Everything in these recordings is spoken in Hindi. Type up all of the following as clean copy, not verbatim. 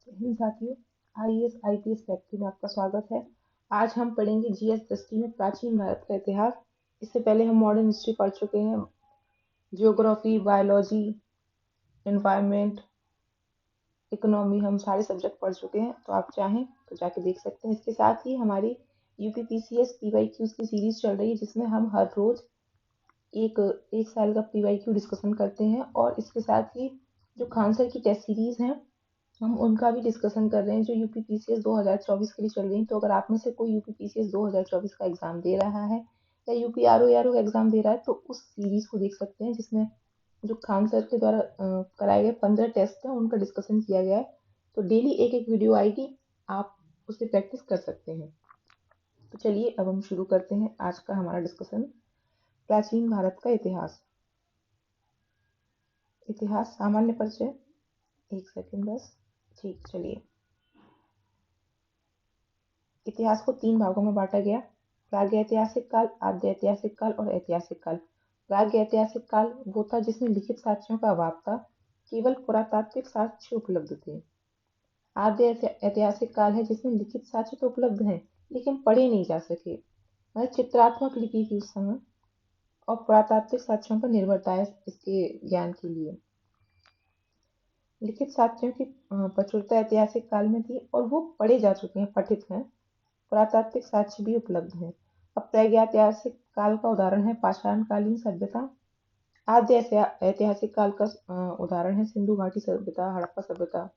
हिंद साथियों, आईएएस आईपीएस फैक्ट्री में आपका स्वागत है। आज हम पढ़ेंगे जीएस दृष्टि में प्राचीन भारत का इतिहास। इससे पहले हम मॉडर्न हिस्ट्री पढ़ चुके हैं, जियोग्राफी, बायोलॉजी, एनवायरनमेंट, इकोनॉमी, हम सारे सब्जेक्ट पढ़ चुके हैं। तो आप चाहें तो जाके देख सकते हैं। इसके साथ ही हमारी यूपीपीसीएस पीवाईक्यूज की सीरीज चल रही है, जिसमें हम हर रोज एक एक साल का पीवाईक्यू डिस्कशन करते हैं। और इसके साथ ही जो खान सर की टेस्ट सीरीज हैं, हम उनका भी डिस्कशन कर रहे हैं, जो यूपीपीसीएस 2024 के लिए चल रही है। तो अगर आप में से कोई यूपीपीसीएस 2024 का एग्जाम दे रहा है या यूपीआरओ का एग्जाम दे रहा है, तो उस सीरीज को देख सकते हैं, जिसमें जो खान सर के द्वारा कराए गए 15 टेस्ट हैं, उनका डिस्कशन किया गया है। तो डेली एक एक वीडियो आएगी, आप उससे प्रैक्टिस कर सकते हैं। तो चलिए अब हम शुरू करते हैं आज का हमारा डिस्कशन। प्राचीन भारत का इतिहास। इतिहास सामान्य परिचय। एक सेकंड बस। ठीक, चलिए। इतिहास को 3 भागों में बांटा गया: प्रागैतिहासिक काल, आद्य ऐतिहासिक काल और ऐतिहासिक काल। प्रागैतिहासिक काल वो था जिसमें लिखित साक्ष्यों का अभाव था, केवल पुरातात्विक साक्ष्य उपलब्ध थे। आद्य ऐतिहासिक काल है जिसमें लिखित साक्ष्य तो उपलब्ध हैं, लेकिन पढ़े नहीं जा सके, मतलब चित्रात्मक लिपि थी उस समय, और पुरातात्विक साक्ष्यों पर निर्भरता है इसके ज्ञान के लिए। लिखित साक्ष्यों की प्रचुरता ऐतिहासिक काल में थी और वो पढ़े जा चुके हैं, पठित हैं। पुरातात्विक साक्ष्य भी उपलब्ध हैं। अब प्रागैतिहासिक काल का उदाहरण है पाषाणकालीन सभ्यता। आद्य ऐतिहासिक काल का उदाहरण है सिंधु घाटी सभ्यता, हड़प्पा सभ्यता।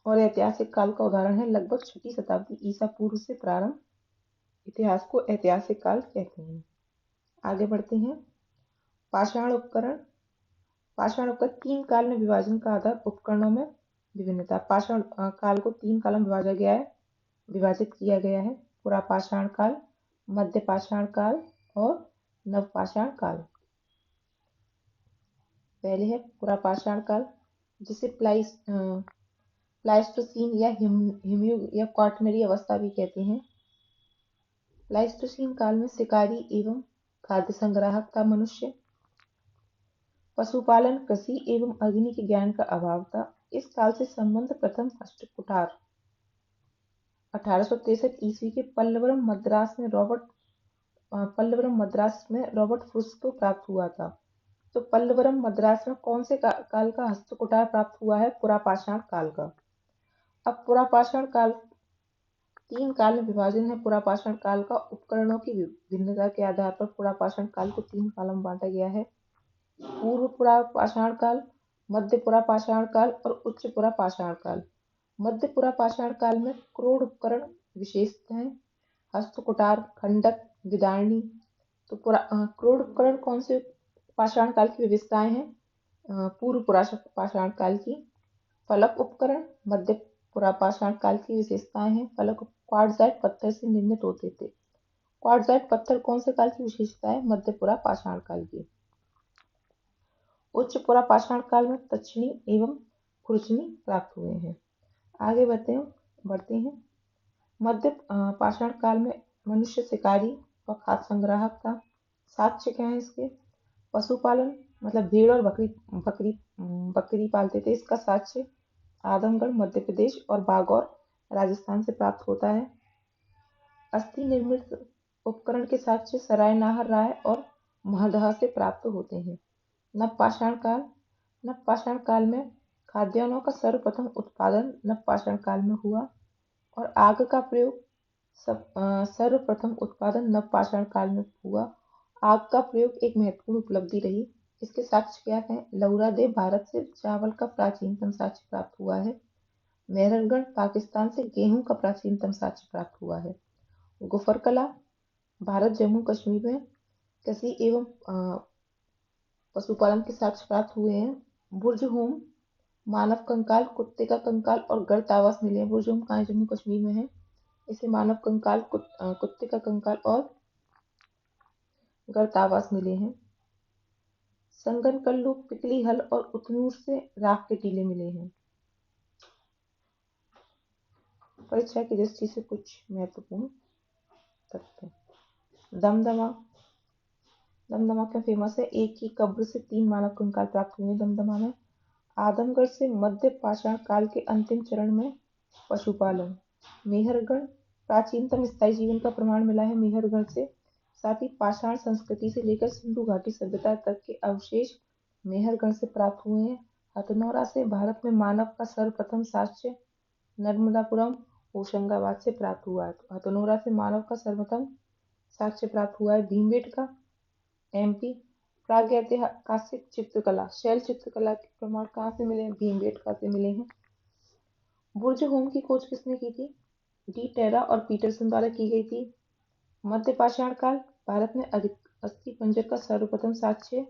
और ऐतिहासिक काल का उदाहरण है लगभग 6वीं शताब्दी ईसा पूर्व से प्रारंभ। इतिहास को ऐतिहासिक काल कहते हैं। आगे बढ़ते हैं। पाषाण उपकरण। पाषाण उपकरण 3 काल में विभाजन का आधार उपकरणों में विभिन्नता। पाषाण काल को 3 काल में विभाजित किया गया है: पुरापाषाण काल, मध्य पाषाण काल और नवपाषाण काल। पहले है पुरापाषाण काल, जिसे प्लाइस्टोसीन या हिमयुग या क्वाटरनरी अवस्था भी कहते हैं। प्लाइस्टोसीन काल में शिकारी एवं खाद्य संग्राहक था मनुष्य। पशुपालन, कृषि एवं अग्नि के ज्ञान का अभाव था। इस काल से संबंध प्रथम हस्तकुठार 1863 ईस्वी के पल्लवरम मद्रास में रॉबर्ट फ्रुस को प्राप्त हुआ था। तो पल्लवरम मद्रास में कौन से काल का हस्तकुठार प्राप्त हुआ है? पुरापाषाण काल का। अब पुरापाषाण काल 3 काल में विभाजन है। पुरापाषाण काल का उपकरणों की भिन्नता के आधार पर पुरापाषाण काल को 3 कालों में बांटा गया है: पूर्व पुरापाषाण काल, मध्य पुरापाषाण काल और उच्च पुरापाषाण काल। मध्य पुरापाषाण काल में क्रोड उपकरण विशेषत हैं: हस्तकुठार, खंडक, विदारणी। तो क्रोड उपकरण कौन से पाषाण काल की विशेषताएं हैं? पूर्व पुरापाषाण काल की। फलक उपकरण मध्य पुरापाषाण काल की विशेषताएं हैं। फलक क्वार्ट्जाइट पत्थर से निर्मित होते थे। क्वार्ट्जाइट पत्थर कौन से काल की विशेषता है? मध्य पुरापाषाण काल की। उच्च पुरापाषाण काल में तक्षणी एवं खुरचनी प्राप्त हुए हैं। आगे बढ़ते हैं। मध्य पाषाण काल में मनुष्य शिकारी व खाद्य संग्राहक था। साक्ष्य क्या है इसके? पशुपालन, मतलब भेड़ और बकरी पालते थे। इसका साक्ष्य आदमगढ़ मध्य प्रदेश और बागौर राजस्थान से प्राप्त होता है। अस्थि निर्मित उपकरण के साक्ष्य सरायनाहर राय और महदह से प्राप्त होते हैं। नवपाषाण काल। नवपाषाण काल में खाद्यान्नों का सर्वप्रथम उत्पादन नवपाषाण काल में हुआ और आग का प्रयोग सर्वप्रथम उत्पादन नवपाषाण काल में हुआ। आग का प्रयोग एक महत्वपूर्ण उपलब्धि रही। इसके साक्ष्य क्या है? लौरा देव भारत से चावल का प्राचीनतम साक्ष्य प्राप्त हुआ है। मेहरगढ़ पाकिस्तान से गेहूं का प्राचीनतम साक्ष्य प्राप्त हुआ है। गुफरकला भारत जम्मू कश्मीर में कृषि एवं पशुपालन के साक्ष्य प्राप्त हुए हैं। बुर्ज होम, मानव कंकाल, कुत्ते का कंकाल और गर्त आवास मिले हैं। बुर्ज होम कहाँ जम्मू कश्मीर में है। इसे मानव कंकाल, कुत्ते का कंकाल और गर्त आवास मिले हैं। संगन कल्लू, पिकली हल और उतनूर से राख के टीले मिले हैं। परीक्षा की दृष्टि से कुछ महत्वपूर्ण तथ्य। दमदमा। दमदमा क्यों फेमस है? एक ही कब्र से 3 मानव कंकाल प्राप्त हुए दमदमा में। आदमगढ़ से मध्य पाषाण काल के अंतिम चरण में पशुपालन। मेहरगढ़ प्राचीनतम स्थायी जीवन का प्रमाण मिला है मेहरगढ़ से। साथ ही पाषाण संस्कृति से लेकर सिंधु घाटी सभ्यता तक के अवशेष मेहरगढ़ से प्राप्त हुए हैं। हथनोरा से भारत में मानव का सर्वप्रथम साक्ष्य नर्मदापुरम होशंगाबाद से प्राप्त हुआ है। तो हथनोरा से मानव का सर्वप्रथम साक्ष्य प्राप्त हुआ है। भीमबेटका एमपी। प्रागैतिहासिक चित्रकला शैल चित्रकला के प्रमाण कहाँ से मिले हैं? भीमबेटका से मिले हैं। बुर्ज होम की खोज किसने की थी? डी टेरा और पीटरसन द्वारा की गई थी। मध्य पाषाण काल भारत में अस्थि पंजर का सर्वप्रथम साक्ष्य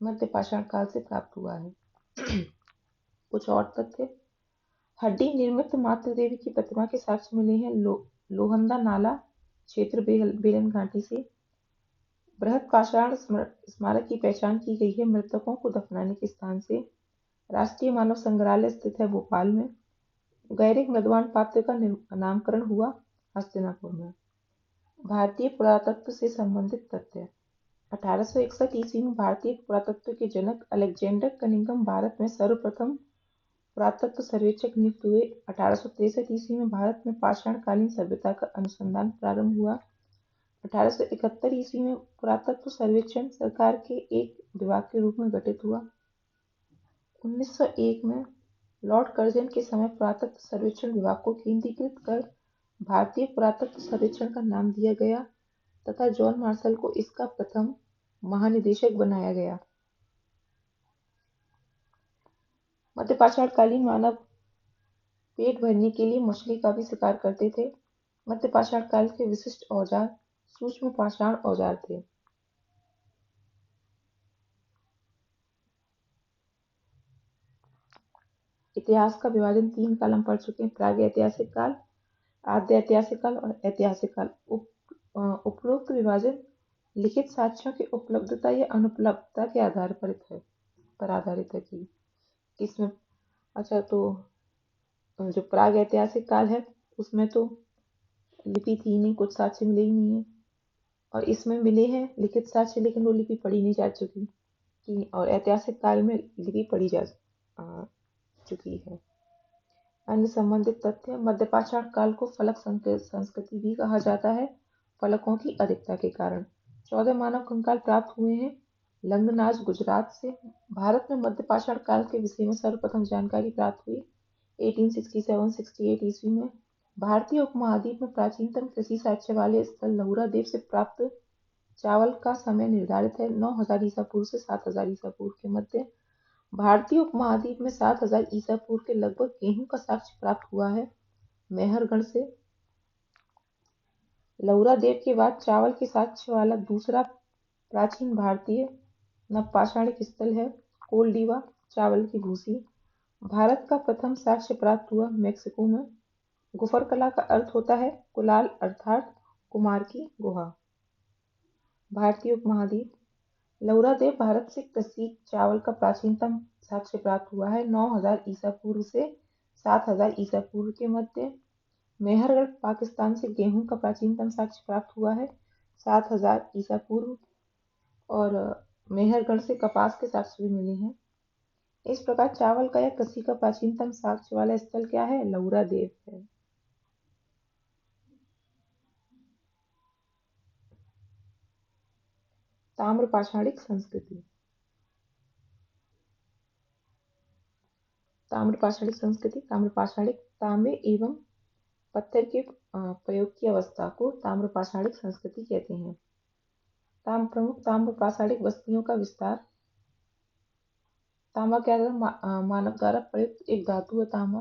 मध्य पाषाण काल से प्राप्त हुआ है। कुछ और तथ्य। हड्डी निर्मित मातृ देवी की प्रतिमा के साक्ष्य मिले हैं लोहंदा नाला क्षेत्र बेलन घाटी से। बृहद पाषाण स्मारक की पहचान की गई है मृतकों को दफनाने के स्थान से। राष्ट्रीय मानव संग्रहालय स्थित है भोपाल में। गैरिक मृदवान पात्र का नामकरण हुआ हस्तिनापुर में। भारतीय पुरातत्व से संबंधित तथ्य। 1861 ईस्वी में भारतीय पुरातत्व के जनक अलेक्जेंडर कनिंघम भारत में सर्वप्रथम पुरातत्व सर्वेक्षक नियुक्त हुए। 1863 ईस्वी में भारत में पाषाणकालीन सभ्यता का अनुसंधान प्रारंभ हुआ। 1871 ईस्वी में पुरातत्व सर्वेक्षण सरकार के एक विभाग के रूप में गठित हुआ। 1901 में लॉर्ड कर्जन के समय पुरातत्व सर्वेक्षण विभाग को केंद्रीकृत कर भारतीय पुरातत्व सर्वेक्षण का नाम दिया गया तथा जॉन मार्शल को इसका प्रथम महानिदेशक बनाया गया। मध्यपाषाणकालीन मानव पेट भरने के लिए मछली का भी शिकार करते थे। मध्यपाषाण काल के विशिष्ट औजार सूक्ष्म पाषाण औजार थे। इतिहास का विभाजन 3 काल हम पढ़ चुके हैं। प्रागैतिहासिक काल, आद्य ऐतिहासिक काल और ऐतिहासिक काल। उपरोक्त विभाजन लिखित साक्ष्यों की उपलब्धता या अनुपलब्धता के आधार पर आधारित है कि इसमें। अच्छा, तो जो प्राग ऐतिहासिक काल है उसमें तो लिपि थी नहीं, कुछ साक्ष्य मिले ही नहीं है। और इसमें मिले हैं लिखित साक्ष्य, लेकिन वो लिपि पढ़ी नहीं जा चुकी कि, और ऐतिहासिक काल में लिपि पढ़ी जा चुकी है। अन्य संबंधित तथ्य। मध्यपाषाण काल को फलक संस्कृति भी कहा जाता है फलकों की अधिकता के कारण। 14 मानव कंकाल प्राप्त हुए हैं लंगनाज गुजरात से। भारत में मध्यपाषाण काल के विषय में सर्वप्रथम जानकारी प्राप्त हुई 1867-68 ईस्वी में। भारतीय उपमहाद्वीप में प्राचीनतम कृषि साक्ष्य वाले स्थल लहुरा देव से प्राप्त चावल का समय निर्धारित है 9000 ईसा पूर्व से 7000 ईसा पूर्व के मध्य। भारतीय उपमहाद्वीप में 7000 ईसा पूर्व के लगभग गेहूं का साक्ष्य प्राप्त हुआ है मेहरगढ़ से। लहुरा देव के बाद चावल के साक्ष्य वाला दूसरा प्राचीन भारतीय नवपाषाणिक स्थल है कोलडीवा चावल की भूसी। भारत का प्रथम साक्ष्य प्राप्त हुआ मेक्सिको में। गुफरकला का अर्थ होता है कुलाल अर्थात कुमार की गुहा। भारतीय उपमहाद्वीप। लहुरा देव भारत से कृषि चावल का प्राचीनतम साक्ष्य प्राप्त हुआ है 9000 ईसा पूर्व से 7000 ईसा पूर्व के मध्य। मेहरगढ़ पाकिस्तान से गेहूं का प्राचीनतम साक्ष्य प्राप्त हुआ है 7000 ईसा पूर्व। और मेहरगढ़ से कपास के साक्ष्य भी मिले हैं। इस प्रकार चावल का या कृषि का प्राचीनतम साक्ष्य वाला स्थल क्या है? लहुरा देव है। ताम्रपाषाणिक संस्कृति। ताम्रपाषाणिक संस्कृति। ताम्रपाषाणिक तांबे एवं पत्थर के प्रयोग की अवस्था को ताम्रपाषाणिक संस्कृति कहते हैं। प्रमुख ताम्रपाषाणिक बस्तियों का विस्तार। तांबा क्या था? मानव द्वारा प्रयुक्त एक धातु है तांबा।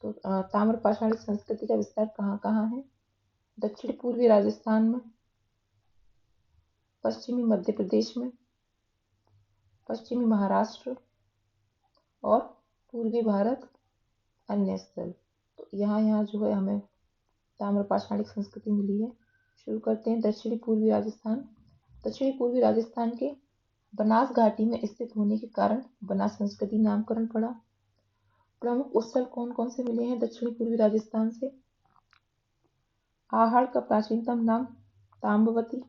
तो ताम्रपाषाणिक संस्कृति का विस्तार कहाँ कहाँ है? दक्षिण पूर्वी राजस्थान में, पश्चिमी मध्य प्रदेश में, पश्चिमी महाराष्ट्र और पूर्वी भारत अन्य स्थल। तो यहाँ जो है हमें ताम्रपाषाणिक संस्कृति मिली है। शुरू करते हैं दक्षिणी पूर्वी राजस्थान। दक्षिणी पूर्वी राजस्थान के बनास घाटी में स्थित होने के कारण बनास संस्कृति नामकरण पड़ा। प्रमुख स्थल कौन कौन से मिले हैं दक्षिणी पूर्वी राजस्थान से? आहड़ का प्राचीनतम नाम ताम्बवती,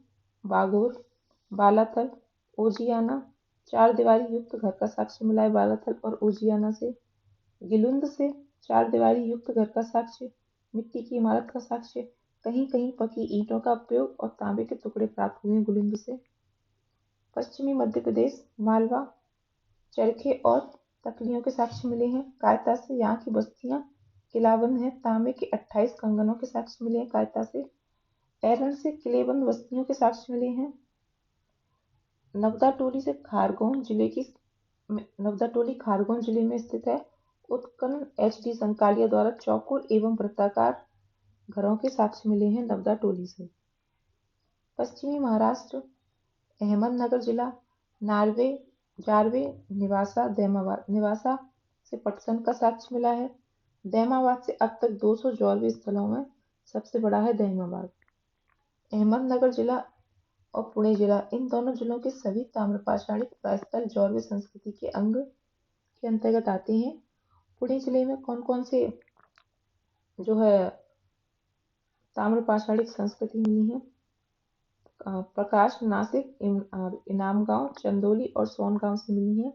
बागोर, बालाथल, ओजियाना, चार दीवारी युक्त घर का साक्ष्य मिला है बालाथल और उजियाना से। गिलुंद से चार दीवारी युक्त घर का साक्ष्य, मिट्टी की इमारत का साक्ष्य, कहीं कहीं पकी ईंटों का उपयोग और तांबे के टुकड़े प्राप्त हुए गुलिंद से। पश्चिमी मध्य प्रदेश, मालवा, चरखे और तकलियों के साक्ष्य मिले हैं। कायता से यहाँ की बस्तियां किलाबंद हैं। तांबे के 28 कंगनों के साक्ष्य मिले हैं कायता से। एरन से किलेबंद बस्तियों के साक्ष्य मिले हैं। नवदा टोली खारगोन जिले में स्थित है। उत्खनन HD संकालिया द्वारा चौकोर एवं वृत्ताकार घरों के साक्ष्य मिले हैं नवदा टोली से। पश्चिमी महाराष्ट्र, अहमदनगर जिला, नार्वे, जारवे, निवासा से पटसन का साक्ष्य मिला है। दहमाबाद से अब तक 200 जौरवे स्थलों में सबसे बड़ा है दहमाबाद। अहमदनगर जिला और पुणे जिला, इन दोनों जिलों के सभी ताम्रपाषाणिक स्थल जौरवे संस्कृति के अंग के अंतर्गत आते हैं। पुणे जिले में कौन कौन से जो है ताम्रपाषाणिक संस्कृति मिली है? प्रकाश, नासिक, इनाम गांव, चंदौली और सोनगांव से मिली है।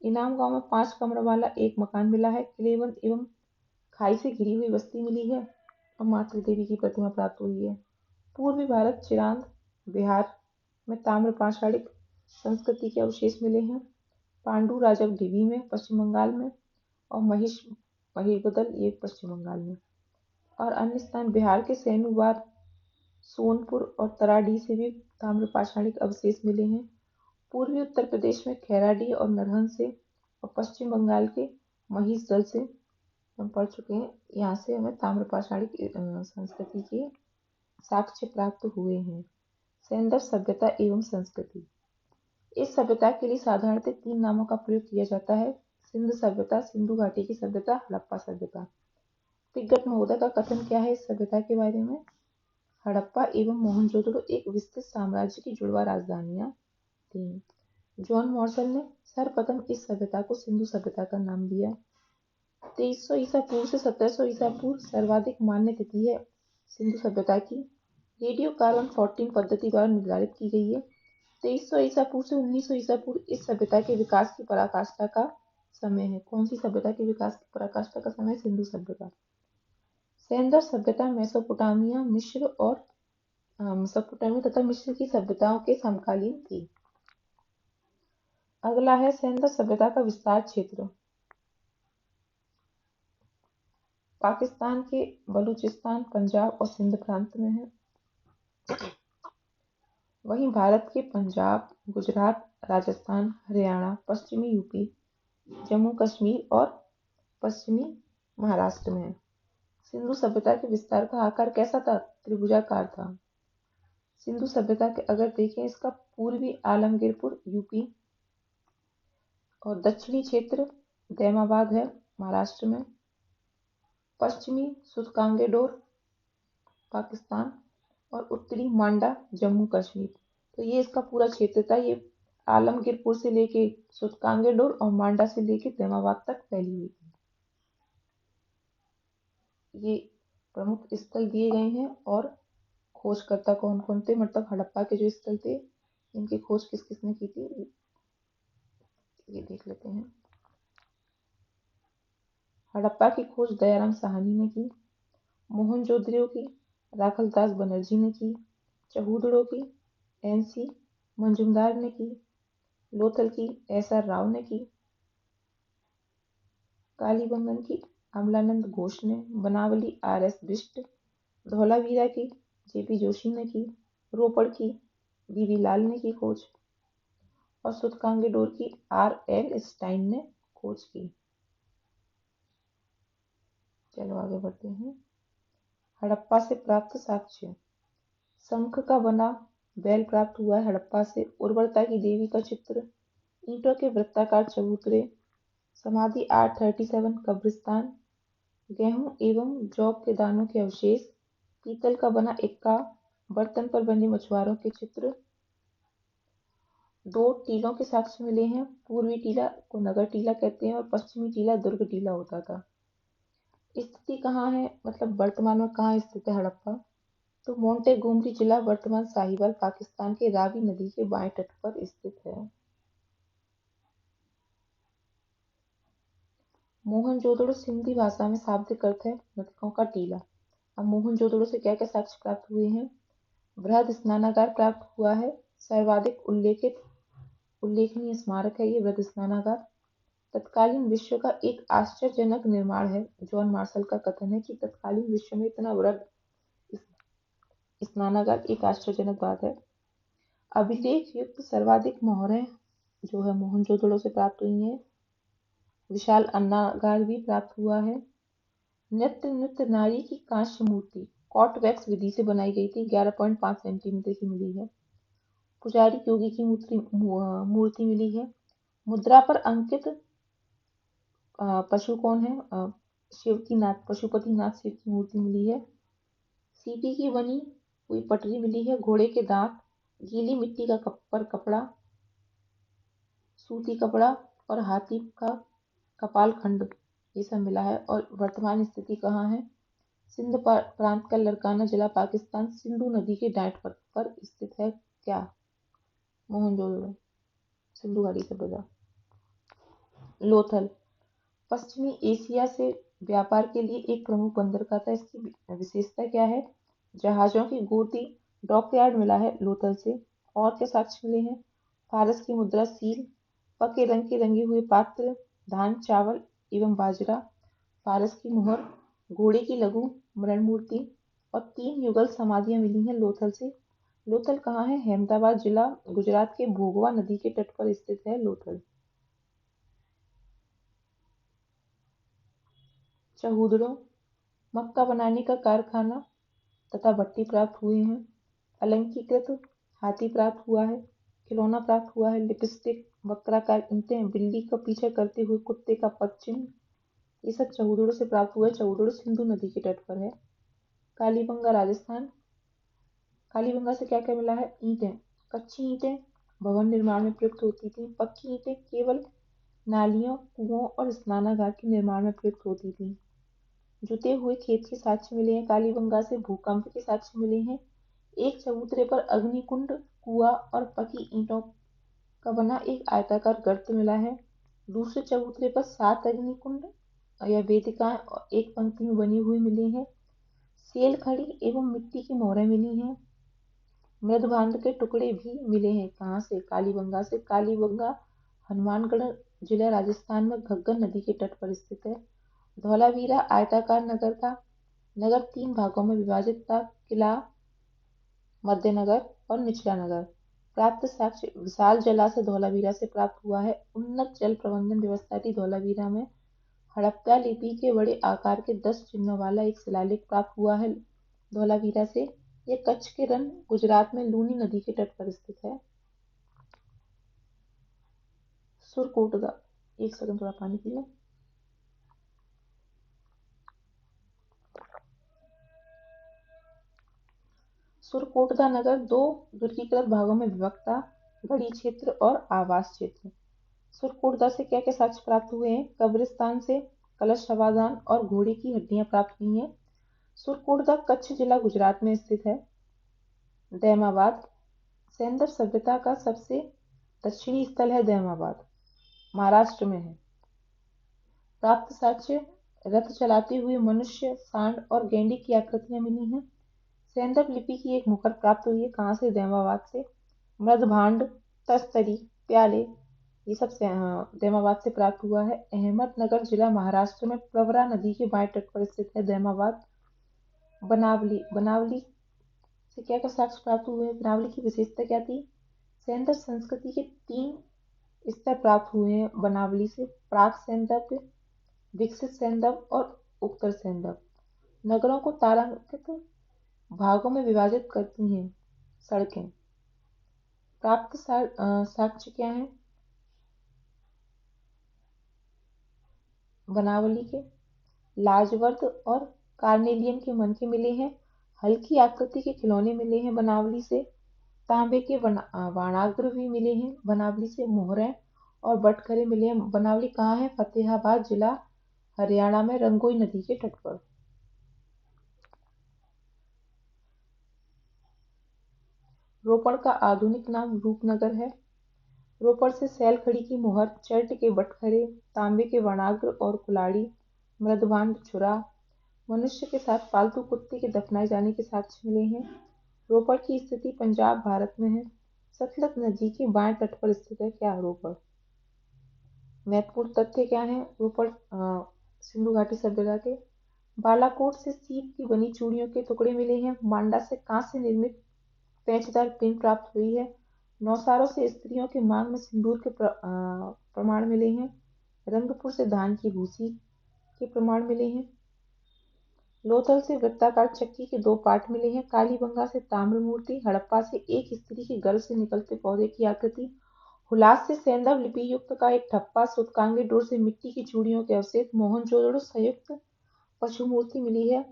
इनाम गांव में 5 कमरों वाला एक मकान मिला है। किलेबंद एवं खाई से घिरी हुई बस्ती मिली है और मातृ देवी की प्रतिमा प्राप्त हुई है। पूर्वी भारत, चिरांद, बिहार में ताम्रपाषाणिक संस्कृति के अवशेष मिले हैं। पांडु राजव डिवी में पश्चिम बंगाल में और महिबदल ये पश्चिम बंगाल में। और अन्य स्थान बिहार के सैनुवार, सोनपुर और तराडी से भी ताम्रपाषाणिक अवशेष मिले हैं। पूर्वी उत्तर प्रदेश में खैराडी और नरहन से और पश्चिम बंगाल के महिषदल से हम पढ़ चुके हैं। यहाँ से हमें ताम्रपाषाणिक संस्कृति के साक्ष्य प्राप्त हुए हैं। सेंदर सभ्यता एवं संस्कृति, इस सभ्यता के लिए साधारणतः 3 नामों का प्रयोग किया जाता है। सिंधु सभ्यता, सिंधु घाटी की सभ्यता, हड़प्पा सभ्यता। तिब्बत महोदय का कथन क्या है इस सभ्यता के बारे में? हड़प्पा एवं मोहनजोदड़ो एक विस्तृत साम्राज्य की जुड़वा राजधानियां थीं। जॉन मॉर्सल ने सर्वप्रथम इस सभ्यता को सिंधु सभ्यता का नाम दिया। 2300 ईसा पूर्व से 1700 ईसा पूर्व सर्वाधिक मान्य तिथि है सिंधु सभ्यता की। रेडियो कार्बन 14 पद्धति द्वारा निर्धारित की गई है। 2300 ईसा पूर्व से 1900 ईसा पूर्व इस सभ्यता के विकास की पराकाष्ठा का समय है। कौन सी सभ्यता के विकास की पराकाष्ठा का समय? सिंधु सभ्यता। सेंदर सभ्यता मेसोपोटामिया, मिस्र और मेसोपोटामिया तथा मिस्र की सभ्यताओं के समकालीन थी। अगला है सेंदर सभ्यता का विस्तार क्षेत्र। पाकिस्तान के बलूचिस्तान, पंजाब और सिंध प्रांत में है। वहीं भारत के पंजाब, गुजरात, राजस्थान, हरियाणा, पश्चिमी यूपी, जम्मू कश्मीर और पश्चिमी महाराष्ट्र में है। सिंधु सभ्यता के विस्तार का आकार कैसा था? त्रिभुजाकार था। सिंधु सभ्यता के अगर देखें इसका पूर्वी आलमगीरपुर यूपी और दक्षिणी क्षेत्र दैमाबाद है महाराष्ट्र में, पश्चिमी सुतकांगेडोर पाकिस्तान और उत्तरी मांडा जम्मू कश्मीर। तो ये इसका पूरा क्षेत्र था। ये आलमगीरपुर से लेके सुतकांगेडोर और मांडा से लेके दैमाबाद तक फैली हुई थी। ये प्रमुख स्थल दिए गए हैं और खोजकर्ता कौन कौन थे, मतलब हड़प्पा के जो स्थल थे इनकी खोज किस किसने की थी ये देख लेते हैं। हड़प्पा की खोज दयाराम साहनी ने की। मोहनजोदड़ो की राखलदास बनर्जी ने की। चहूदड़ो की NC मंजुमदार ने की। लोथल की SR राव ने की। कालीबंगन की अमलानंद घोष ने। बनावली RS बिष्ट। धौलावीरा की JP जोशी ने की। रोपड़ की BV लाल ने की खोज और सुतकांगेडोर की RL स्टाइन ने खोज की। चलो आगे बढ़ते हैं। हड़प्पा से प्राप्त साक्ष्य। शंख का बना बैल प्राप्त हुआ है हड़प्पा से। उर्वरता की देवी का चित्र, ईंटों के वृत्ताकार चबूतरे, समाधि 837 कब्रिस्तान, गेहूं एवं जौ के दानों के अवशेष, पीतल का बना इक्का, बर्तन पर बने मछुआरों के चित्र। 2 टीलों के साक्ष्य मिले हैं। पूर्वी टीला को नगर टीला कहते हैं और पश्चिमी टीला दुर्ग टीला होता था। स्थिति कहाँ है, मतलब वर्तमान में कहाँ स्थित है हड़प्पा? तो मोंटेगोमरी जिला वर्तमान साहिवाल पाकिस्तान के रावी नदी के बाएं तट पर स्थित है। मोहनजोदड़ो सिंधी भाषा में शाब्दिक अर्थ है मृतकों का टीला। अब मोहनजोदड़ो से क्या क्या साक्ष्य प्राप्त हुए हैं? बृहद स्नानागार प्राप्त हुआ है। सर्वाधिक उल्लेखनीय स्मारक है ये बृहद स्नानागार। तत्कालीन विश्व का एक आश्चर्यजनक निर्माण है। जॉन मार्शल का कथन है कि तत्कालीन विश्व में इतना बृहद स्नानागार एक आश्चर्यजनक बात है। अभिलेख युक्त सर्वाधिक मोहरें जो है मोहनजोदड़ो से प्राप्त हुई हैं। विशाल अन्नागार भी प्राप्त हुआ है। नृत्य नारी की कांस्य मूर्ति कॉट वैक्स विधि से बनाई गई थी, 11.5 सेंटीमीटर की मिली है। पुजारी योगी की मूर्ति मिली है। मुद्रा पर अंकित पशु कौन है? पशुपतिनाथ शिव की मूर्ति मिली है। सीपी की बनी हुई पटरी मिली है। घोड़े के दांत, गीली मिट्टी का कपड़ा, सूती कपड़ा और हाथी का कपाल खंड ये सब मिला है। और वर्तमान स्थिति कहाँ है? सिंध प्रांत का लरकाना जिला पाकिस्तान सिंधु नदी के डाइट पर स्थित है। क्या? मोहनजोदड़ो सिंधु घाटी सभ्यता। लोथल पश्चिमी एशिया से व्यापार के लिए एक प्रमुख बंदरगाह था। इसकी विशेषता क्या है? जहाजों की गोदी डॉकयार्ड मिला है लोथल से। और के साक्ष्य मिले हैं? फारस की मुद्रा सील, पके रंग के रंगे हुए पात्र, धान चावल एवं बाजरा, फारस की मुहर, घोड़े की लघु मरण मूर्ति और 3 युगल समाधियां मिली हैं लोथल से। लोथल कहाँ है? अहमदाबाद जिला गुजरात के भोगवा नदी के तट पर स्थित है लोथल। चहूदड़ो मक्का बनाने का कारखाना तथा भट्टी प्राप्त हुए हैं। अलंकीकृत हाथी प्राप्त हुआ है। खिलौना प्राप्त हुआ है। लिपस्टिक, वक्राकार ईंटें, बिल्ली का पीछा करते हुए कुत्ते का पद चिन्ह, ये सब चहूदड़ो से प्राप्त हुआ है। चहूदड़ो सिंधु नदी के तट पर है। कालीबंगा राजस्थान। कालीबंगा से क्या क्या मिला है? ईंटें, कच्ची ईंटें भवन निर्माण में प्रयुक्त होती थी। पक्की ईंटें केवल नालियों, कुओं और स्नानागार के निर्माण में प्रयुक्त होती थी। जुते हुए खेत के साक्ष्य मिले हैं। कालीबंगा से भूकंप के साक्ष्य मिले हैं। एक चबूतरे पर अग्निकुंड, कुआं और पकी ईंटों का बना एक आयताकार गर्त मिला है। दूसरे चबूतरे पर 7 अग्निकुंड या वेदिकाएं एक पंक्ति में बनी हुई मिली हैं। सेल खड़ी एवं मिट्टी की मोहरें मिली हैं। मृदभांड के टुकड़े भी मिले हैं। कहाँ से? कालीबंगा से। कालीबंगा हनुमानगढ़ जिला राजस्थान में घग्गर नदी के तट पर स्थित है। धौलावीरा आयताकार नगर 3 भागों में विभाजित था। किला, मध्य नगर और निचला नगर। प्राप्त साक्ष्य विशाल जलाशय धौलावीरा से प्राप्त हुआ है। उन्नत जल प्रबंधन व्यवस्था थी धौलावीरा में। हड़प्पा लिपि के बड़े आकार के 10 चिन्हों वाला एक शिलालेख प्राप्त हुआ है धौलावीरा से। यह कच्छ के रन गुजरात में लूनी नदी के तट पर स्थित है। सुरकोटदा, एक सेकंड थोड़ा पानी पी लो। सुरकोटदा नगर 2 वर्गीकृत भागों में विभक्त था, गढ़ी क्षेत्र और आवास क्षेत्र। सुरकोटदा से क्या क्या साक्ष्य प्राप्त हुए हैं? कब्रिस्तान से कलश शवादान और घोड़े की हड्डियां प्राप्त हुई हैं। सुरकोटदा कच्छ जिला गुजरात में स्थित है। दैमाबाद सैंदव सभ्यता का सबसे दक्षिणी स्थल है। दैमाबाद महाराष्ट्र में है। प्राप्त साक्ष्य रथ चलाते हुए मनुष्य, सांड और गेंडे की आकृतियां मिली हैं। सैंदव लिपि की एक मुखर प्राप्त हुई है। कहाँ से? दैमाबाद से। मृदभांड, तस्तरी, प्याले ये सब दैमाबाद से प्राप्त हुआ है। अहमदनगर जिला महाराष्ट्र में प्रवरा नदी के बाएं तट पर स्थित है दैमाबाद। बनावली से क्या क्या साक्ष्य प्राप्त हुए हैं? बनावली की विशेषता क्या थी? सैंदव संस्कृति के 3 स्तर प्राप्त हुए हैं बनावली से। प्राक सैंदव, विकसित सैंदव और उत्तर सैंदव। नगरों को तारांकित भागों में विभाजित करती हैं सड़कें। प्राप्त साक्ष्य क्या है? बनावली के लाजवर्द और कार्नेलियन के मन के मिले हैं। हल्की आकृति के खिलौने मिले हैं बनावली से। तांबे के वाणाग्र भी मिले हैं बनावली से। मोहरें और बटखरे मिले हैं। बनावली कहाँ है? फतेहाबाद जिला हरियाणा में, रंगोई नदी के तट पर। रोपड़ का आधुनिक नाम रूपनगर है। रोपड़ से सैलखड़ी की मोहर, चर्ट के बटखरे, तांबे के वनाग्र और कुलाड़ी, मृदभांड छुरा। मनुष्य के साथ पालतू कुत्ते के दफनाए जाने के साक्ष्य मिले हैं। रोपड़ की स्थिति पंजाब भारत में है। सतलज नदी के बाएं तट पर स्थित है क्या रोपड़। महत्वपूर्ण तथ्य क्या है रोपड़ सिंधु घाटी सभ्यता के। बालाकोट से सीप की बनी चूड़ियों के टुकड़े मिले हैं। मांडा से कांस्य निर्मित पेचदार पिन प्राप्त हुई है। नौसारों से स्त्रियों के मांग में सिंदूर के प्रमाण मिले हैं। रंगपुर से धान की भूसी के प्रमाण मिले हैं। लोथल से वृत्ताकार चक्की के 2 पार्ट मिले हैं। कालीबंगा से ताम्र मूर्ति। हड़प्पा से एक स्त्री के गर्भ से निकलते पौधे की आकृति। हुलास से सैंधव लिपि युक्त का एक ठप्पा। सूतकांगे डोर से मिट्टी की चूड़ियों के अवशेष। मोहनजोदड़ो संयुक्त पशु मूर्ति मिली है।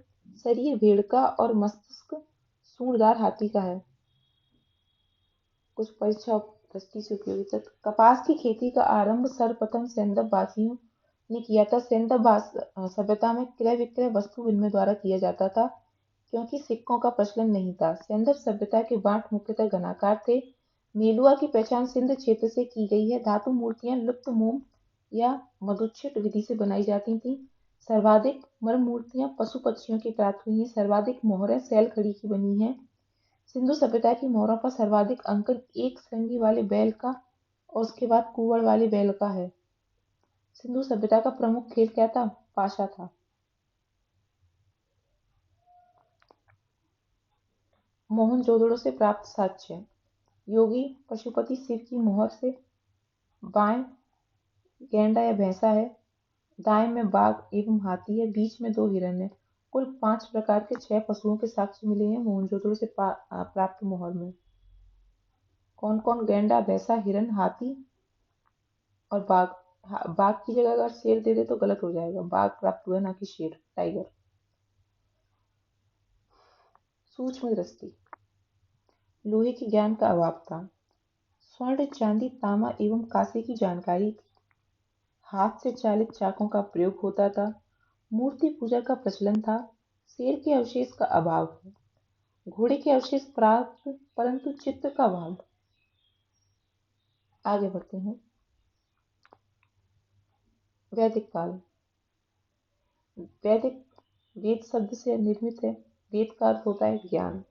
शरीर भेड़ का और मस्तिष्क सूंडदार हाथी का है। कुछ परीक्षा दृष्टि से उपयोगिता। कपास की खेती का आरंभ सर्वप्रथम सैंधव वासियों ने किया था। सैंधव सभ्यता में क्रय विक्रय वस्तु विनिमय द्वारा किया जाता था क्योंकि सिक्कों का प्रचलन नहीं था। सैंधव सभ्यता के बांट मुख्यतः घनाकार थे। मेलुआ की पहचान सिंध क्षेत्र से की गई है। धातु मूर्तियां लुप्त मोम या मधुच्छिट विधि से बनाई जाती थी। सर्वाधिक मर्म मूर्तियां पशु पक्षियों की प्राप्त हुई हैं। सर्वाधिक मोहरें सैलखड़ी की बनी हैं। सिंधु सभ्यता की मोहरों पर सर्वाधिक अंकन एक श्रृंगी वाले बैल का और उसके बाद कुंवड़ वाले बैल का है। सिंधु सभ्यता का प्रमुख खेल क्या था। पाशा था। मोहनजोदड़ो से प्राप्त साक्ष्य। योगी पशुपति शिव की मोहर से बाएं गैंडा या भैंसा है। दाएं में बाघ एवं हाथी है। बीच में 2 हिरण है। कुल 5 प्रकार के 6 पशुओं के साक्ष्य मिले हैं मोहनजोदड़ो से प्राप्त मोहर में। कौन कौन। गैंडा, भैंसा, हिरण, हाथी और बाघ। बाघ की जगह अगर शेर दे दे तो गलत हो जाएगा। बाघ प्राप्त हुआ ना कि शेर, टाइगर। सूक्ष्म दृष्टि। लोहे के ज्ञान का अभाव था। स्वर्ण, चांदी, तांबा एवं कांसे की जानकारी थी। हाथ से चालित चाकों का प्रयोग होता था। मूर्ति पूजा का प्रचलन था। शेर के अवशेष का अभाव है। घोड़े के अवशेष प्राप्त परंतु चित्र का अभाव। आगे बढ़ते हैं। वैदिक काल। वैदिक वेद शब्द से निर्मित है। वेद का अर्थ होता है ज्ञान।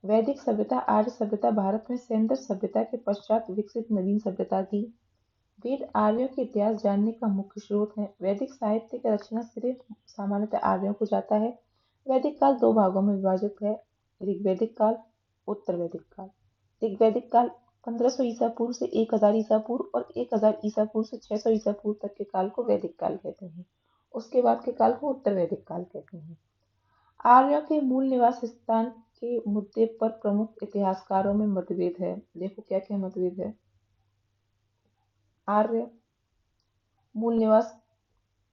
वैदिक सभ्यता आर्य सभ्यता भारत में सैंधव सभ्यता के पश्चात विकसित नवीन सभ्यता थी। वेद आर्यों के इतिहास जानने का मुख्य स्रोत है। वैदिक साहित्य का रचना श्रेय सामान्यतः आर्यों को जाता है। वैदिक काल 2 भागों में विभाजित है। ऋग्वैदिक काल, उत्तर वैदिक काल। ऋग्वैदिक काल 1500 ईसा पूर्व से 1000 ईसा पूर्व और 1000 ईसा पूर्व से 600 ईसा पूर्व तक के काल को वैदिक काल कहते हैं। उसके बाद के काल को उत्तर वैदिक काल कहते हैं। आर्यों के मूल निवास स्थान के मुद्दे पर प्रमुख इतिहासकारों में मतभेद है। देखो क्या क्या मतभेद है। आर्य मूल निवास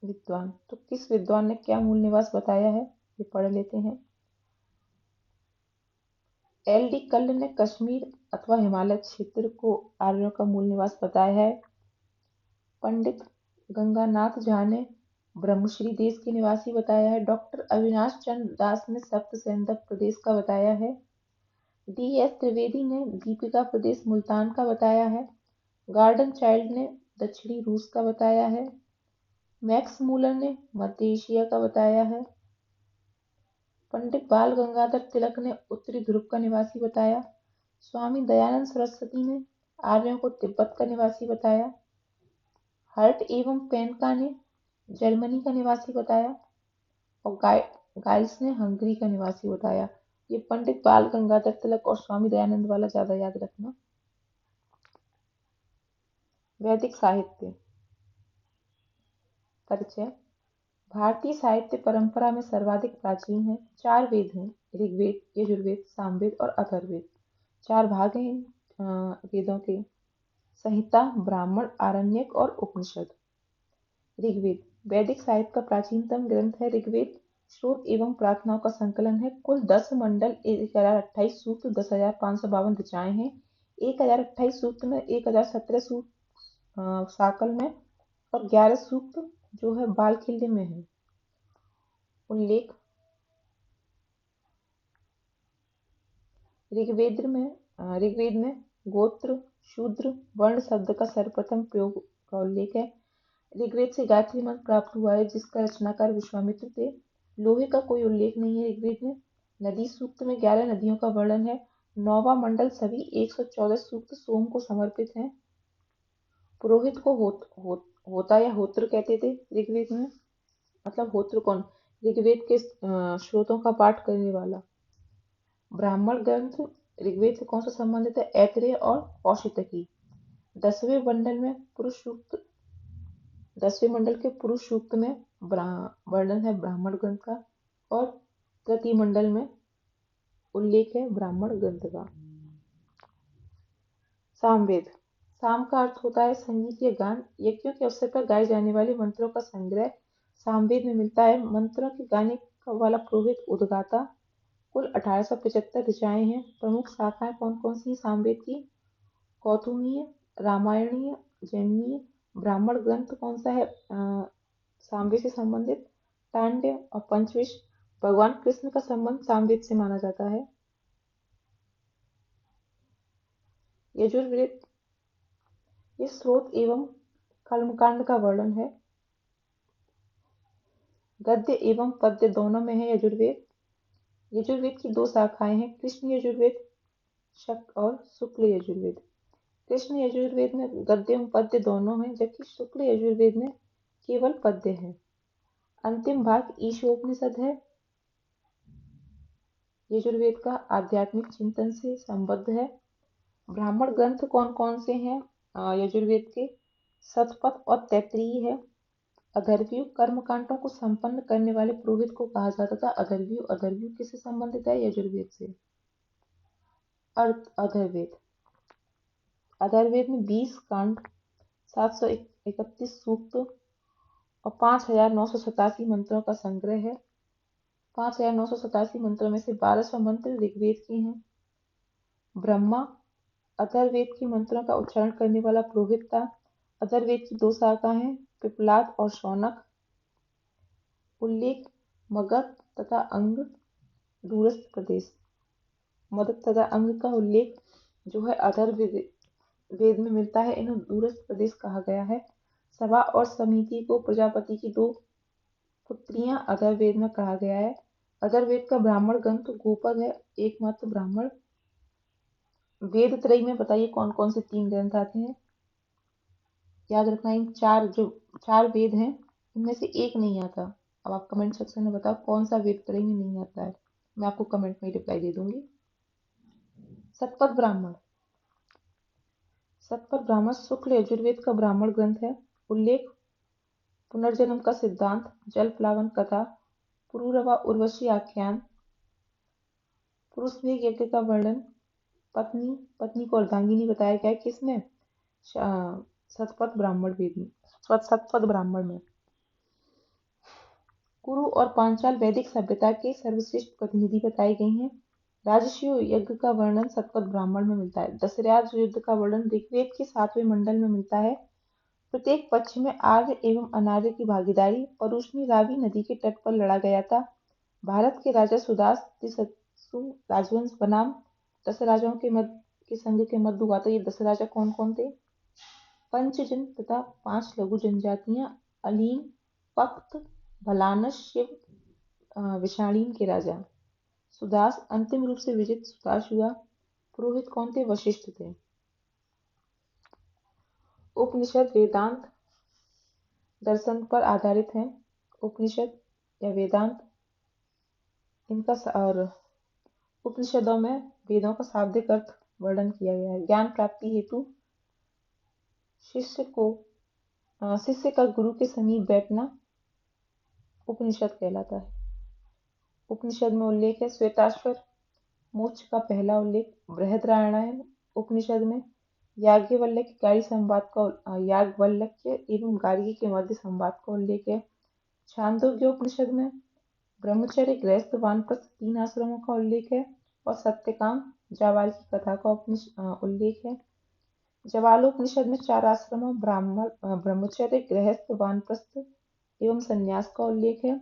विद्वान, तो किस विद्वान ने क्या मूल निवास बताया है ये पढ़ लेते हैं। एल डी कल्ल ने कश्मीर अथवा हिमालय क्षेत्र को आर्यों का मूल निवास बताया है। पंडित गंगानाथ झा ने ब्रह्मश्री देश के निवासी बताया है। डॉक्टर अविनाश चंद्र दास ने सप्त सैंधव प्रदेश का बताया है। डी एस त्रिवेदी ने दीपिका प्रदेश मुल्तान का बताया है। गार्डन चाइल्ड ने दक्षिणी रूस का बताया है। मैक्स मूलर ने मध्य एशिया का बताया है। पंडित बाल गंगाधर तिलक ने उत्तरी ध्रुव का निवासी बताया। स्वामी दयानंद सरस्वती ने आर्यों को तिब्बत का निवासी बताया। हर्ट एवं पेनका ने जर्मनी का निवासी बताया और गाइस ने हंगरी का निवासी बताया। ये पंडित बाल गंगाधर तिलक और स्वामी दयानंद वाला ज्यादा याद रखना। वैदिक साहित्य परिचय। भारतीय साहित्य परंपरा में सर्वाधिक प्राचीन है। 4 वेद हैं। ऋग्वेद, यजुर्वेद, सामवेद और अथर्ववेद। 4 भाग हैं वेदों के। संहिता, ब्राह्मण, आरण्यक और उपनिषद। ऋग्वेद वैदिक साहित्य का प्राचीनतम ग्रंथ है। ऋग्वेद श्लोक एवं प्रार्थनाओं का संकलन है। कुल 10 मंडल, 1028 सूक्त, 10,552 ऋचाएं हैं। 1028 सूक्त में 1017 सूक्त साकल में और 11 सूक्त जो है बाल खिल्य में है। उल्लेख। ऋग्वेद में गोत्र, शूद्र वर्ण शब्द का सर्वप्रथम प्रयोग का उल्लेख है। ऋग्वेद से गायत्री मंत्र प्राप्त हुआ है जिसका रचनाकार विश्वामित्र थे। लोहे का कोई उल्लेख नहीं है ऋग्वेद में। नदी सूक्त में 11 नदियों का वर्णन है। 9वां मंडल सभी 114 सूक्त सोम को समर्पित हैं। पुरोहित को होता या होत्र कहते थे ऋग्वेद में। मतलब होत्र कौन? ऋग्वेद के श्रोतों का पाठ करने वाला। ब्राह्मण ग्रंथ ऋग्वेद से कौन सा संबंधित है? ऐत्रेय और कौशितकी। 10वें मंडल में पुरुष सूक्त 10वें मंडल के पुरुष सूक्त में वर्णन है ब्राह्मण ग्रंथ का और तृतीय मंडल में उल्लेख है ब्राह्मण ग्रंथ का। सामवेद। साम का अर्थ होता है संगीत या गान। यज्ञों के अवसर पर गाए जाने वाले मंत्रों का संग्रह सामवेद में मिलता है। मंत्रों के गाने वाला पुरोहित उद्गाता। कुल 1875 ऋचाएं हैं। प्रमुख शाखाएं कौन कौन सी सामवेद की? कौतुमीय, रामायणीय, जैमिनीय। ब्राह्मण ग्रंथ कौन सा है सामवेद से संबंधित? तांड्य और पंचविश। भगवान कृष्ण का संबंध सामवेद से माना जाता है। यजुर्वेद। ये स्रोत एवं कर्मकांड का वर्णन है। गद्य एवं पद्य दोनों में है यजुर्वेद। यजुर्वेद की 2 शाखाएं हैं, कृष्ण यजुर्वेद शक और शुक्ल यजुर्वेद। कृष्ण यजुर्वेद में गद्य एवं पद्य दोनों हैं जबकि शुक्ल यजुर्वेद में केवल पद्य है। अंतिम भाग ईशोपनिषद है। यजुर्वेद का आध्यात्मिक चिंतन से संबद्ध है। ब्राह्मण ग्रंथ कौन कौन से हैं यजुर्वेद के? शतपथ और तैत्तिरीय है। अथर्वणीय कर्मकांडों को संपन्न करने वाले पुरोहित को कहा जाता था अथर्वणीय। अथर्वणीय किससे संबंधित है? यजुर्वेद से। अथर्ववेद। अथर्ववेद में 20 कांड, 731 सूक्त और 5987 मंत्रों का संग्रह है। 5987 मंत्रों में से 1200 मंत्र ऋग्वेद के हैं। ब्रह्मा अथर्ववेद के मंत्रों का उच्चारण करने वाला पुरोहित था। अथर्ववेद की 2 शाखाएं हैं, पिप्पलाद और शौनक। उल्लेख मगध तथा अंग दूरस्थ प्रदेश। मगध तथा अंग का उल्लेख जो है अथर्ववेद में मिलता है। इन्हें दूरस्थ प्रदेश कहा गया है। सभा और समिति को प्रजापति की 2 पुत्रियां अथर्ववेद में कहा गया है। अथर्ववेद का ब्राह्मण ग्रंथ गोपद है, एकमात्र ब्राह्मण। वेद त्रयी में बताइए कौन कौन से 3 ग्रंथ आते हैं? याद रखना इन 4 वेद हैं इनमें से एक नहीं आता। अब आप कमेंट सेक्शन में बताओ कौन सा वेद त्रयी में नहीं आता है। मैं आपको कमेंट में रिप्लाई दे दूंगी। शतपथ ब्राह्मण। शतपथ ब्राह्मण शुक्ल यजुर्वेद का ब्राह्मण ग्रंथ है। उल्लेख पुनर्जन्म का सिद्धांत, जल प्लावन कथा, पुरूरवा उर्वशी आख्यान, पुरुष यज्ञ का वर्णन, पत्नी को अर्धांगिनी बताया गया है। किसमें? शतपथ ब्राह्मण वेद में, शतपथ ब्राह्मण में। कुरु और पांचाल वैदिक सभ्यता के सर्वश्रेष्ठ प्रतिनिधि बताई गई हैं। राजस्व यज्ञ का वर्णन शतपथ ब्राह्मण में मिलता है। दशरथ युद्ध का वर्णन ऋग्वेद के 7वें मंडल में मिलता है। प्रत्येक पक्ष में आर्य एवं अनार्य की भागीदारी। परुष्णी रावी नदी के तट पर लड़ा गया था। भारत के राजा सुदास राजवंश बनाम 10 राजाओं के संघ के मध्य हुआ था। ये 10 राजा कौन कौन थे? पंचजन तथा 5 लघु जनजातियां, अलीन, पक्त, भलानस, शिव विषाणीन के राजा। सुदास अंतिम रूप से विजित सुदास हुआ। पुरोहित कौन थे? वशिष्ठ थे। उपनिषद वेदांत दर्शन पर आधारित हैं। उपनिषद या वेदांत इनका और उपनिषदों में वेदों का शाब्दिक अर्थ वर्णन किया गया है। ज्ञान प्राप्ति हेतु शिष्य का गुरु के समीप बैठना उपनिषद कहलाता है। उपनिषद में उल्लेख है श्वेताश्वर मोक्ष का पहला उल्लेख बृहद्रामायण उपनिषद में याज्ञवल्क्य गारी संवाद का याज्ञवल्क्य एवं गार्गी के मध्य संवाद का उल्लेख है। छांदोग्य उपनिषद में ब्रह्मचर्य गृहस्थ वानप्रस्थ 3 आश्रमों का उल्लेख है और सत्यकाम जाबाल की कथा का उल्लेख है। जवालोपनिषद में 4 आश्रमों ब्रह्मचर्य गृहस्थ वानप्रस्थ एवं संन्यास का उल्लेख है।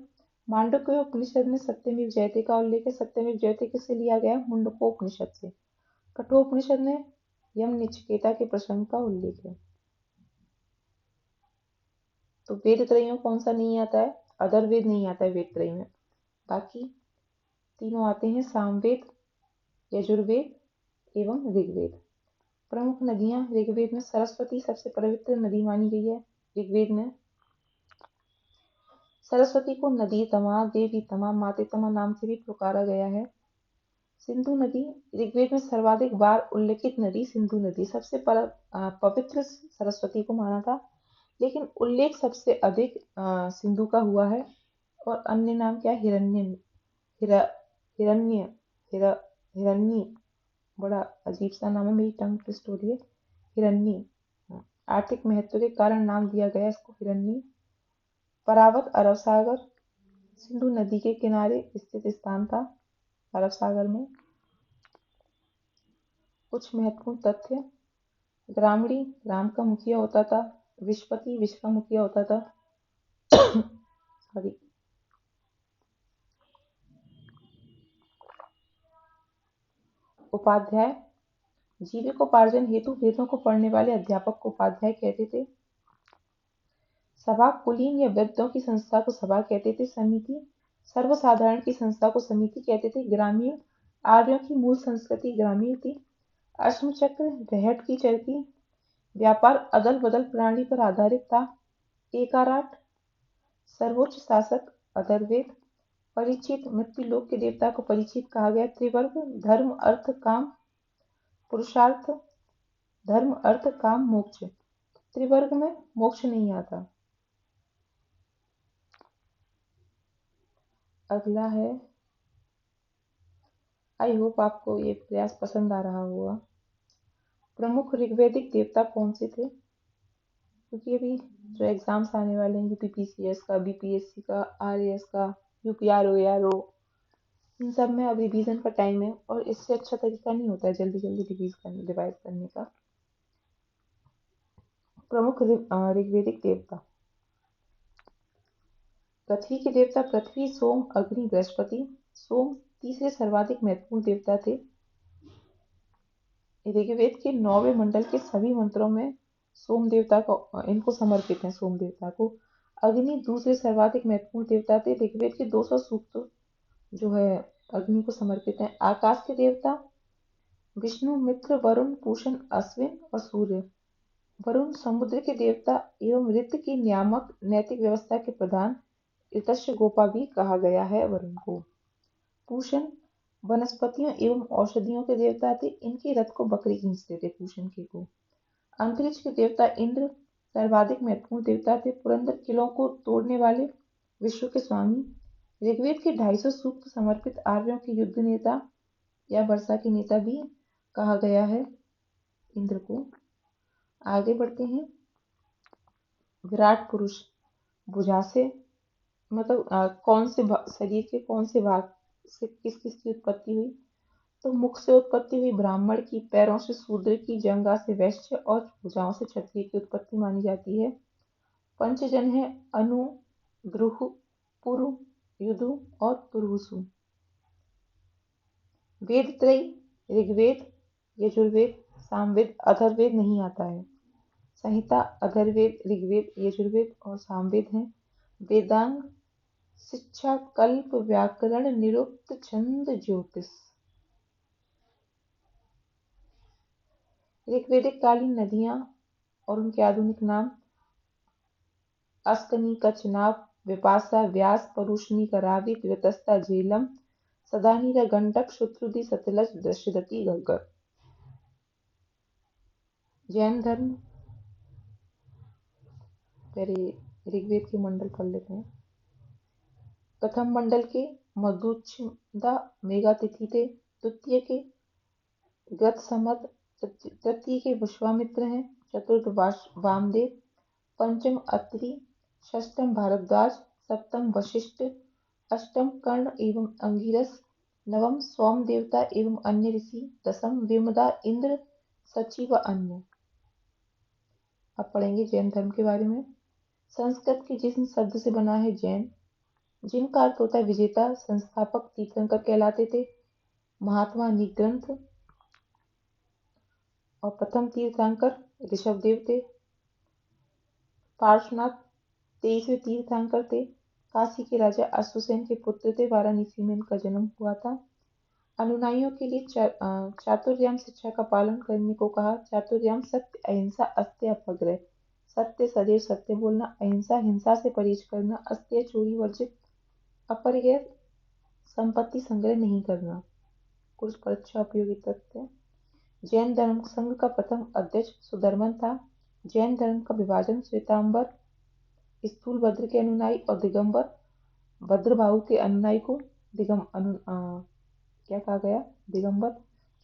मांडुक्य उपनिषद में सत्यमेव जयते का उल्लेख है। सत्यमेव जयते किससे लिया गया? मुंडकोपनिषद से। कठोपनिषद में यम नचिकेता के प्रसंग का उल्लेख है। तो वेद त्रयी में कौन सा नहीं आता है? अधर्वेद नहीं आता है वेद त्रयी में। बाकी तीनों आते हैं, सामवेद, यजुर्वेद एवं ऋग्वेद। प्रमुख नदियां ऋग्वेद में सरस्वती सबसे पवित्र नदी मानी गई है। ऋग्वेद में सरस्वती को नदी तमा, देवी तमा, माते तमा नाम से भी पुकारा गया है। सिंधु नदी ऋग्वेद में सर्वाधिक बार उल्लेखित नदी सिंधु नदी सबसे पवित्र सरस्वती को माना था, लेकिन उल्लेख सबसे अधिक सिंधु का हुआ है। और अन्य नाम क्या? हिरण्य, हिरण्य, हिरण्य, बड़ा अजीब सा नाम है, मेरी टंग ट्विस्ट हो रही है। हिरण्य, आर्थिक महत्व के कारण नाम दिया गया इसको हिरण्य। परावत अरब सागर सिंधु नदी के किनारे स्थित स्थान था अरब सागर में। कुछ महत्वपूर्ण तथ्य: ग्रामीणी ग्राम का मुखिया होता था, विश्वपति विश्व का मुखिया होता था। सॉरी। उपाध्याय जीविकोपार्जन हेतु वेदों को पढ़ने वाले अध्यापक को उपाध्याय कहते थे। सभा कुलीन या वृद्धों की संस्था को सभा कहते थे। समिति सर्वसाधारण की संस्था को समिति कहते थे। ग्रामीण आर्यों की मूल संस्कृति ग्रामीण थी। अश्म चक्र रहट की चरखी व्यापार अदल बदल प्रणाली पर आधारित था। एकाराट सर्वोच्च शासक अथर्ववेद। परिचित मृत्यु लोक के देवता को परिचित कहा गया। त्रिवर्ग धर्म अर्थ काम पुरुषार्थ, धर्म अर्थ काम मोक्ष। त्रिवर्ग में मोक्ष नहीं आता। अगला है, आई होप आपको ये प्रयास पसंद आ रहा होगा। प्रमुख ऋग्वेदिक देवता कौन से थे? क्योंकि अभी जो एग्जाम्स आने वाले हैं यूपीपीसीएस का, बीपीएससी का, आरएएस का, यूपीआरओ एआरओ, इन सब में अब रिवीजन का टाइम है और इससे अच्छा तरीका नहीं होता है जल्दी जल्दी रिवाइज करने का। प्रमुख ऋग्वेदिक देवता: पृथ्वी के देवता पृथ्वी, सोम, अग्नि, बृहस्पति। सोम तीसरे सर्वाधिक महत्वपूर्ण देवता थे। ऋग्वेद के 9वें मंडल के सभी मंत्रों में सोम देवता को इनको समर्पित है। सोम देवता को। अग्नि दूसरे सर्वाधिक महत्वपूर्ण देवता थे। ऋग्वेद के 200 सूक्त जो है अग्नि को समर्पित है। आकाश के देवता विष्णु, मित्र, वरुण, पूषण, अश्विन और सूर्य। वरुण समुद्र के देवता एवं ऋतु की नियामक नैतिक व्यवस्था के प्रधान ऋतस्य गोपा भी कहा गया है वरुण को। पूषण वनस्पतियों एवं औषधियों के देवता थे। इनके रथ को बकरी खींचते थे पूषण के को। अंतरिक्ष के देवता इंद्र सर्वाधिक महत्वपूर्ण देवता थे। पुरंदर किलों को तोड़ने वाले, विश्व के स्वामी। ऋग्वेद के 250 सूक्त समर्पित आर्यों के युद्ध नेता या वर्षा के नेता भी कहा गया है इंद्र को। आगे बढ़ते हैं। विराट पुरुष भुजा से मतलब कौन से शरीर के कौन से भाग से किस किस की उत्पत्ति हुई? तो मुख से उत्पत्ति हुई ब्राह्मण की, पैरों से शूद्र की, जंगा से वैश्य और भुजाओं से क्षत्रिय की उत्पत्ति मानी जाती है। पंचजन है अनु, द्रुह, पुरु, युधु और पुरुषु। वेद त्रयी ऋग्वेद, यजुर्वेद, सामवेद, अथर्ववेद नहीं आता है। संहिता अथर्ववेद, ऋग्वेद, यजुर्वेद और सामवेद हैं। वेदांग शिक्षा, कल्प, व्याकरण, निरुक्त, छंद, ज्योतिष। ऋग्वेदिक कालीन नदियां और उनके आधुनिक नाम: अस्कनी, कच्छनाब, विपाशा, व्यास, परुष्णी, करावी, द्व्यतस्ता, झेलम, सदानीरा, गंडक, शुश्रुति, सतलज, दशरथी, घग्गर। जैन धर्म, पहले ऋग्वेद के मंडल पढ़ लेते हैं। प्रथम मंडल के मधुच्छदा मेघातिथि थे। द्वितीय के गतसमद, तृतीय के विश्वामित्र हैं। चतुर्थ वामदेव, पंचम अत्रि, षष्ठम भारद्वाज, सप्तम वशिष्ठ, अष्टम कर्ण एवं अंगिरस, नवम सोम देवता एवं अन्य ऋषि, दसम विमदा, इंद्र, सची व अन्य। अब पढ़ेंगे जैन धर्म के बारे में। संस्कृत के जिन शब्द से बना है जैन, जिनका अर्थ होता है विजेता, संस्थापक, तीर्थंकर कहलाते थे। महात्मा निग्रंथ और प्रथम तीर्थंकर ऋषभदेव थे। पार्श्वनाथ 23वें तीर्थंकर थे। काशी के राजा अश्वसेन के पुत्र थे। वाराणसी में इनका जन्म हुआ था। अनुयायियों के लिए चातुर्याम शिक्षा का पालन करने को कहा। चातुर्याम सत्य, अहिंसा, अस्तेय, अपग्रह। सत्य, सदैव सत्य बोलना। अहिंसा, हिंसा से परहेज करना। अस्तेय, चोरी वर्जित। अपरिग्रह, संपत्ति संग्रह नहीं करना। कुछ परीक्षा उपयोगी तथ्य। जैन धर्म संघ का प्रथम अध्यक्ष सुधर्मन था। जैन धर्म का विभाजन श्वेतांबर स्थूलभद्र के अनुयायी और दिगंबर भद्रबाहु के अनुयायी को क्या कहा गया? दिगंबर।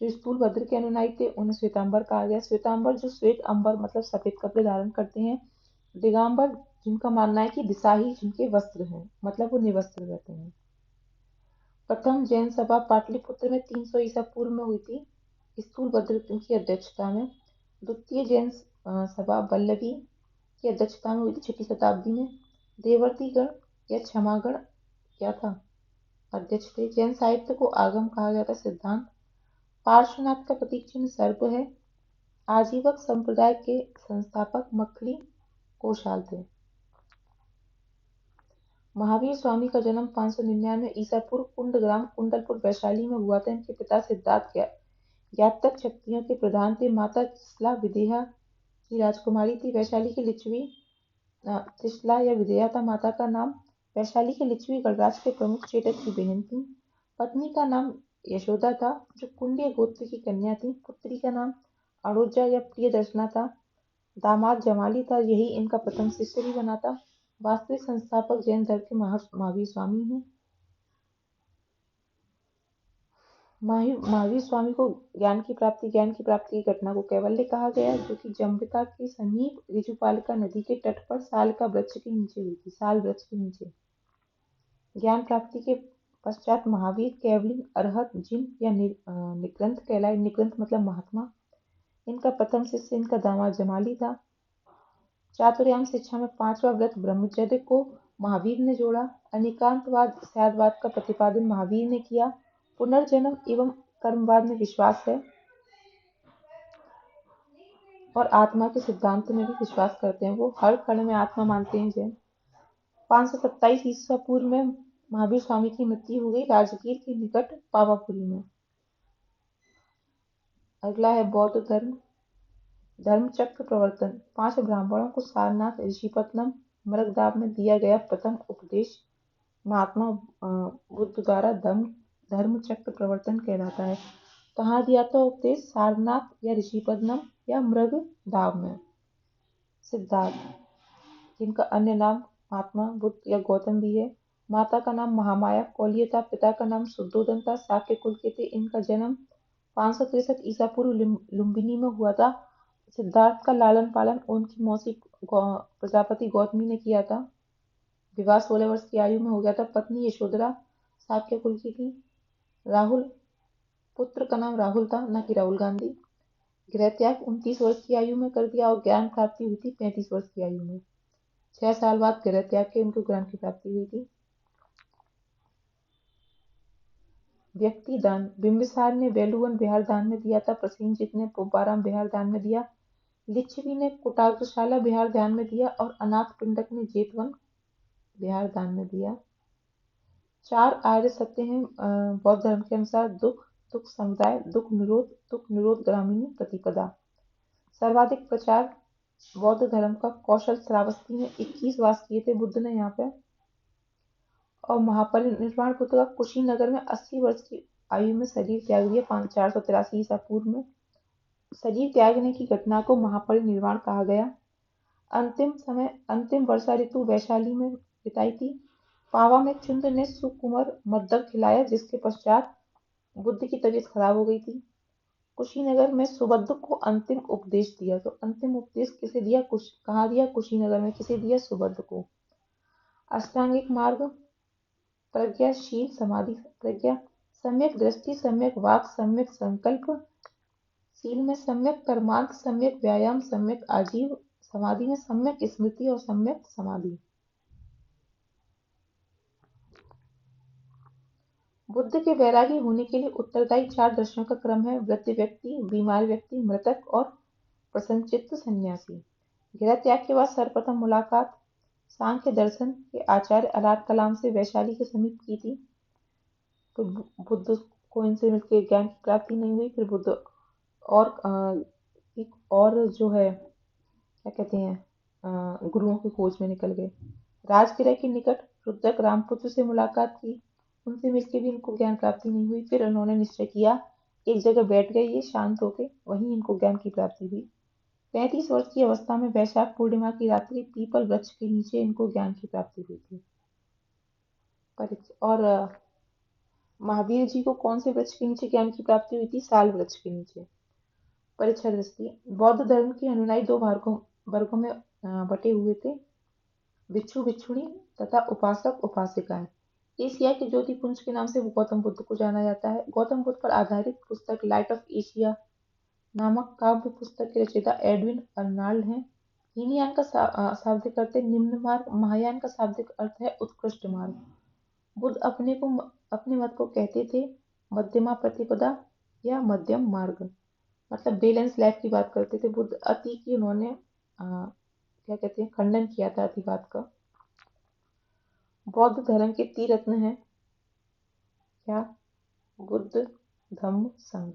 जो स्थूलभद्र के अनुयायी थे उन्हें श्वेतांबर कहा गया। श्वेतांबर जो श्वेत अंबर मतलब सफेद कपड़े धारण करते हैं। दिगंबर जिनका मानना है कि दिशा ही जिनके वस्त्र हैं, मतलब वो निवस्त्र रहते हैं। प्रथम जैन सभा पाटलिपुत्र में 300 ईसा पूर्व में हुई थी, स्थूलभद्र की अध्यक्षता में। द्वितीय जैन सभा वल्लभी की अध्यक्षता में हुई थी 6ठी शताब्दी में। देवर्तिगण या क्षमागण क्या था? अध्यक्ष थे। जैन साहित्य को आगम कहा जाता है। सिद्धांत। पार्श्वनाथ का प्रतीक चिन्ह सर्प है। आजीवक संप्रदाय के संस्थापक मक्खली कोशाल थे। महावीर स्वामी का जन्म 599 ईसा पूर्व कुंडग्राम कुंडलपुर वैशाली में हुआ था। इनके पिता सिद्धार्थ ज्ञातक क्षत्रियों के प्रधान थे। माता त्रिशला विदेहा की राजकुमारी थी। वैशाली की लिच्छवी त्रिशला या विदेहा था माता का नाम। वैशाली के लिच्छवी गणराज के प्रमुख चेटक की बहन थी। पत्नी का नाम यशोदा था जो कुंडीय गोत्र की कन्या थी। पुत्री का नाम अणुजा या प्रियदर्शना था। दामाद जमाली था, यही इनका प्रथम शिष्य भी बना था। वास्तविक संस्थापक जैन धर्म के महावीर स्वामी हैं। महावीर स्वामी को ज्ञान की प्राप्ति की घटना को कैवल्य कहा गया, जो कि जंबिका के समीप ऋजुपालिका नदी के तट पर साल का वृक्ष के नीचे हुई थी। साल वृक्ष के नीचे। ज्ञान प्राप्ति के पश्चात महावीर केवलिंग अरहत जिन या निकृंत कहलाए। निकृंत मतलब महात्मा। इनका प्रथम शिष्य इनका दामाद जमाली था। चातुर्याम शिक्षा में 5वां व्रत ब्रह्मचर्य को महावीर ने जोड़ा। अनिकांतवाद सद्वाद का प्रतिपादन महावीर ने किया। पुनर्जन्म एवं कर्मवाद में विश्वास है और आत्मा के सिद्धांत में भी विश्वास करते हैं। वो हर कण में आत्मा मानते हैं जैन। 527 ईसा पूर्व में महावीर स्वामी की मृत्यु हो गई राजगीर के निकट पावापुरी में। अगला है बौद्ध धर्म। धर्मचक्र प्रवर्तन। 5 ब्राह्मणों को सारनाथ ऋषिपत्तनम मृगदाब में दिया गया प्रथम उपदेश महात्मा बुद्ध द्वारा धर्मचक्र प्रवर्तन कहलाता है। कहाँ दिया था उपदेश? सारनाथ या ऋषिपत्तनम या मृगदाब में। सिद्धार्थ, जिनका अन्य नाम महात्मा बुद्ध या गौतम भी है। माता का नाम महामाया कौलिय था। पिता का नाम शुद्धोदन था। शाक्य कुल के थे। इनका जन्म 563 ईसा पूर्व लुम्बिनी में हुआ था। सिद्धार्थ का लालन पालन उनकी मौसी प्रजापति गौतमी ने किया था। विवाह 16 वर्ष की आयु में हो गया था। पत्नी यशोधरा शाक्य कुल की थी। राहुल, पुत्र का नाम राहुल था, न कि राहुल गांधी। गृह त्याग 29 वर्ष की आयु में कर दिया और ज्ञान प्राप्ति हुई थी 35 वर्ष की आयु में। 6 साल बाद गृह त्याग के उनको ज्ञान की प्राप्ति हुई थी। व्यक्ति दान। बिंबिसार ने वेलुवन बिहार दान में दिया था। प्रसेनजित ने पोपाराम बिहार दान में दिया। लिच्छवी ने कुटाग्रशाला बिहार दान में दिया और अनाथ पिंडक ने जेतवन बिहार दान में दिया। 4 आर्य सत्य हैं बौद्ध धर्म के अनुसार। दुख, दुख समुदाय, दुख निरोध ग्रामीण प्रतिपदा। सर्वाधिक प्रचार बौद्ध धर्म का कौशल श्रावस्ती में 21 वास किए थे बुद्ध ने यहाँ पे। और महापरिनिर्वाण बुद्ध का कुशीनगर में 80 वर्ष की आयु में शरीर त्याग दिया 483 ईसा पूर्व में। शरीर त्यागने की घटना को महापरिनिर्वाण कहा गया। अंतिम वर्षा ऋतु वैशाली में बिताई थी। पावा में चुंद ने सुकुमार मद्दक खिलाया, जिसके पश्चात बुद्ध की तबीयत खराब हो गई थी। कुशीनगर में सुबुद्ध को अंतिम उपदेश दिया। तो अंतिम उपदेश किसे दिया? कहाँ दिया? कुशीनगर में। किसे दिया? सुबुद्ध को। अष्टांगिक मार्ग। प्रज्ञाशील समाधि। प्रज्ञा, सम्यक दृष्टि, सम्यक वाक, सम्यक संकल्प। शील में सम्यक कर्मांत, सम्यक व्यायाम, सम्यक आजीव। समाधि में सम्यक स्मृति और सम्यक समाधि। बुद्ध के वैरागी होने के लिए उत्तरदायी 4 दर्शनों का क्रम है: वृद्ध व्यक्ति, बीमार व्यक्ति, मृतक और प्रसन्नचित्त सन्यासी। गृह त्याग के बाद सर्वप्रथम मुलाकात सांख्य दर्शन के आचार्य अलाद कलाम से वैशाली के समीप की थी। तो बुद्ध को इनसे मिलकर ज्ञान की प्राप्ति नहीं हुई। फिर बुद्ध एक और जो है क्या कहते हैं गुरुओं की खोज में निकल गए। राजगिरा के निकट रुद्रक रामपुत्र से मुलाकात की, उनसे मिलकर भी इनको ज्ञान प्राप्ति नहीं हुई। फिर उन्होंने निश्चय किया, एक जगह बैठ गए ये शांत होके, वहीं इनको ज्ञान की प्राप्ति हुई। 35 वर्ष की अवस्था में वैशाख पूर्णिमा की रात्रि पीपल वृक्ष के नीचे इनको ज्ञान की प्राप्ति हुई थी। और महावीर जी को कौन से वृक्ष के नीचे ज्ञान की प्राप्ति हुई थी? साल वृक्ष के नीचे। परीक्षा दृष्टि। बौद्ध धर्म के अनुयायी 2 वर्गों में बटे हुए थे: भिक्षु भिक्षुणी तथा उपासक उपासिकाएं। एशिया के ज्योतिपुंज के नाम से गौतम बुद्ध को जाना जाता है। गौतम बुद्ध पर आधारित पुस्तक लाइट ऑफ एशिया नामक काव्य पुस्तक के रचयिता एडविन अर्नाल्ड हैं। हीनयान का शाब्दिक अर्थ है निम्न मार्ग, महायान का शाब्दिक अर्थ है उत्कृष्ट मार्ग। बुद्ध अपने मत को कहते थे मध्यमा प्रतिपदा या मध्यम मार्ग, मतलब बैलेंस लाइफ की बात करते थे। बुद्ध अति की उन्होंने क्या कहते हैं खंडन किया था अतिवाद का। बौद्ध धर्म के 3 रत्न हैं क्या? बुद्ध, धम्म, संघ।